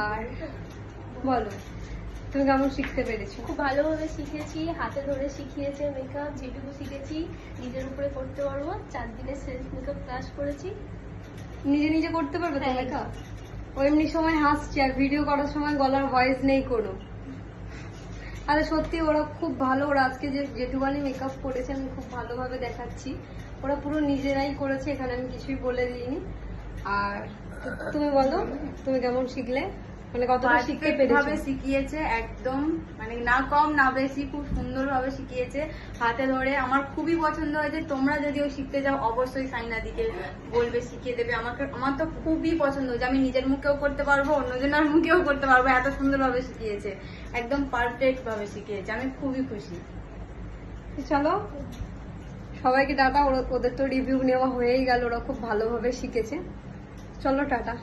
আর বলো তুমি কেমন শিখতে পেরেছো? খুব ভালোভাবে শিখেছি, হাতে ধরে শিখিয়েছে মেকআপ, যেটুকু শিখেছি নিজের উপরে করতে পারবো। 4 দিনের সেলফ মেকআপ ক্লাস করেছি। নিজে নিজে করতে পারবে তো হ্যাঁ। মেকআপ? ও এমনি সময় হাসছে আর ভিডিও করার সময় গলার ভয়েস নেই কোনো। আরে সত্যি ওরা খুব ভালো, ওরা আজকে যেটুকানি মেকআপ করেছে আমি খুব ভালোভাবে দেখাচ্ছি, ওরা পুরো নিজেরাই করেছে, এখানে আমি কিছুই বলে দিইনি। আর তুমি বলো তুমি কেমন শিখলে, মানে কতটা শিখতে পেরেছো? শিখিয়েছে একদম, মানে না কম না বেশি, খুব সুন্দরভাবে শিখিয়েছে হাতে ধরে। আমার খুবই পছন্দ হয়েছে। তোমরা যদিও শিখতে যাও অবশ্যই সাইনাদিকে বলবে, শিখিয়ে দেবে। আমার তো খুবই পছন্দ হয়েছে, আমি নিজের মুখেও করতে পারবো, অন্যজনের মুখেও করতে পারবো, এত সুন্দরভাবে শিখিয়েছে, একদম পারফেক্ট ভাবে শিখিয়েছে। আমি খুবই খুশি। চলো সবাইকে টাটা, ওদের তো রিভিউ নেওয়া হয়েই গেল, ওরা খুব ভালোভাবে শিখেছে। চলো টাটা।